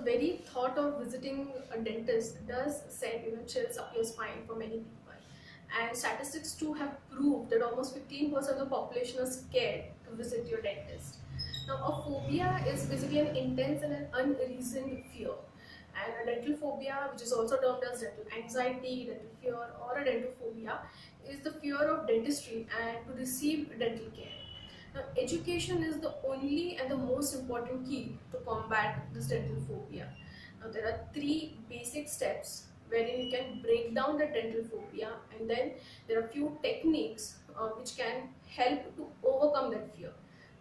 very thought of visiting a dentist does send chills up your spine for many people. And statistics too have proved that almost 15% of the population are scared to visit your dentist. Now, a phobia is basically an intense and an unreasoned fear. And a dental phobia, which is also termed as dental anxiety, dental fear, or a dental phobia, is the fear of dentistry and to receive dental care. Now, education is the only and the most important key to combat this dental phobia. Now, there are three basic steps wherein you can break down the dental phobia, and then there are few techniques which can help to overcome that fear.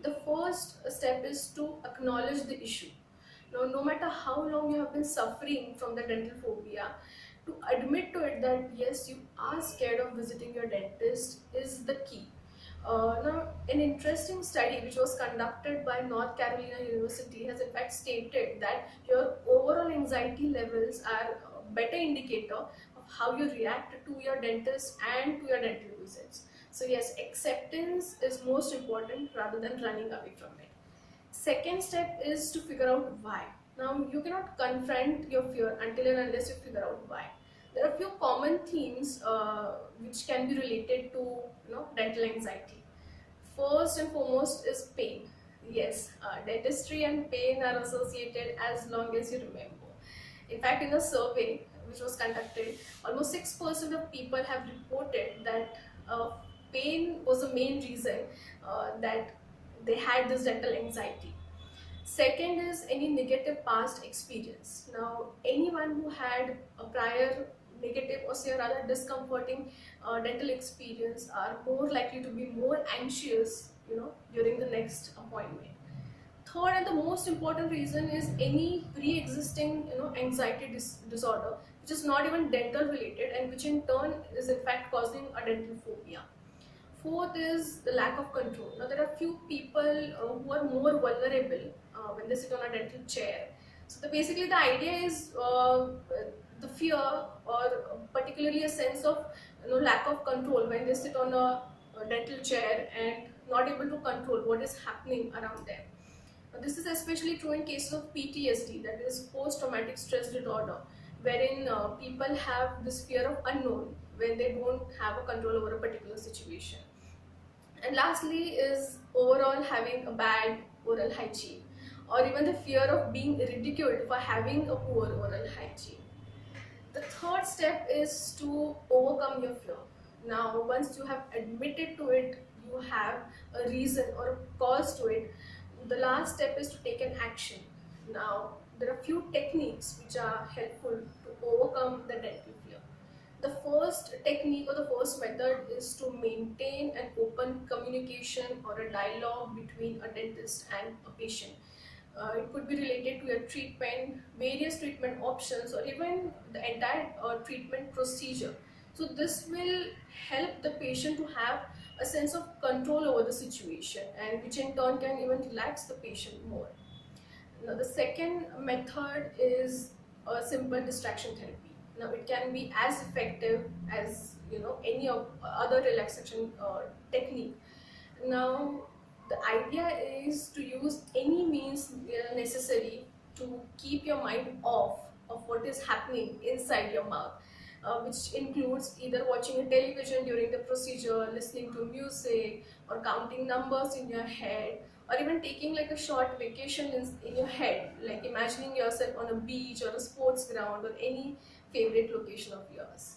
The first step is to acknowledge the issue. Now, no matter how long you have been suffering from the dental phobia, to admit to it that yes, you are scared of visiting your dentist is the key. Now, an interesting study which was conducted by North Carolina University has in fact stated that your overall anxiety levels are a better indicator of how you react to your dentist and to your dental visits. So yes, acceptance is most important rather than running away from it. Second step is to figure out why. Now, you cannot confront your fear until and unless you figure out why. There are a few common themes which can be related to dental anxiety. First and foremost is pain. Yes, dentistry and pain are associated as long as you remember. In fact, in a survey which was conducted, almost 6% of people have reported that pain was the main reason that they had this dental anxiety. Second is any negative past experience. Now, anyone who had a prior negative or say rather discomforting dental experience are more likely to be more anxious, during the next appointment. Third and the most important reason is any pre-existing, anxiety disorder, which is not even dental related and which in turn is in fact causing a dental phobia. Fourth is the lack of control. Now, there are few people who are more vulnerable when they sit on a dental chair. So, basically, the idea is the fear or particularly a sense of lack of control when they sit on a dental chair and not able to control what is happening around them. Now, this is especially true in cases of PTSD, that is post-traumatic stress disorder, wherein people have this fear of unknown when they don't have a control over a particular situation. And lastly is overall having a bad oral hygiene or even the fear of being ridiculed for having a poor oral hygiene. The third step is to overcome your fear. Now, once you have admitted to it, you have a reason or a cause to it. The last step is to take an action. Now, there are few techniques which are helpful to overcome the dental fear. The first technique or the first method is to maintain an open communication or a dialogue between a dentist and a patient. It could be related to your treatment, various treatment options, or even the entire treatment procedure. So this will help the patient to have a sense of control over the situation, and which in turn can even relax the patient more. Now, the second method is a simple distraction therapy. Now, it can be as effective as any of other relaxation technique. Now, the idea is to use any means necessary to keep your mind off of what is happening inside your mouth, which includes either watching a television during the procedure, listening to music, or counting numbers in your head, or even taking like a short vacation in your head, like imagining yourself on a beach or a sports ground or any favorite location of yours.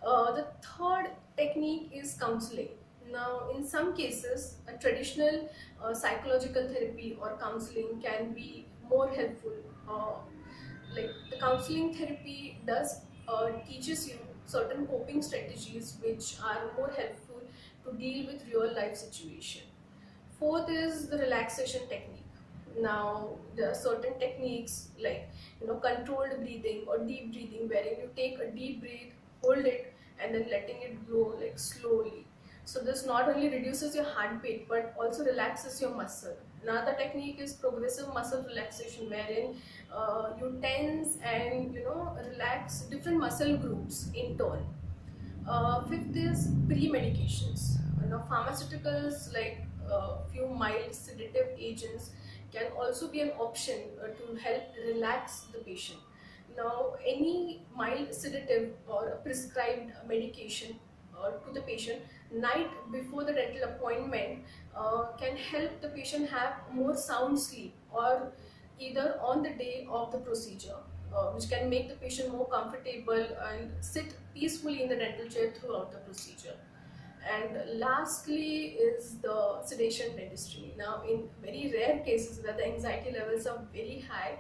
The third technique is counseling. Now, in some cases, a traditional psychological therapy or counseling can be more helpful. Like the counseling therapy does teaches you certain coping strategies which are more helpful to deal with real life situation. Fourth is the relaxation technique. Now, there are certain techniques like controlled breathing or deep breathing, wherein you take a deep breath, hold it, and then letting it go like slowly. So this not only reduces your heartbeat but also relaxes your muscle. Another technique is progressive muscle relaxation, wherein you tense and relax different muscle groups in turn. Fifth is pre-medications. Pharmaceuticals like few mild sedative agents can also be an option to help relax the patient. Now, any mild sedative or a prescribed medication to the patient night before the dental appointment can help the patient have more sound sleep, or either on the day of the procedure, which can make the patient more comfortable and sit peacefully in the dental chair throughout the procedure. And lastly is the sedation dentistry. Now, in very rare cases where the anxiety levels are very high,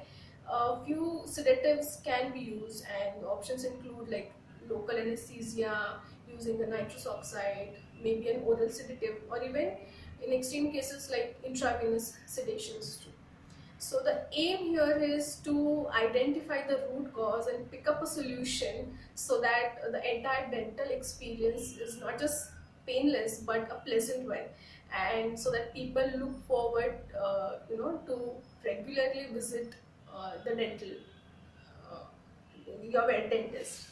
a few sedatives can be used, and options include like local anesthesia, using the nitrous oxide, maybe an oral sedative, or even in extreme cases like intravenous sedations too. So the aim here is to identify the root cause and pick up a solution so that the entire dental experience is not just painless but a pleasant one, and so that people look forward, to regularly visit the dental, your dentist.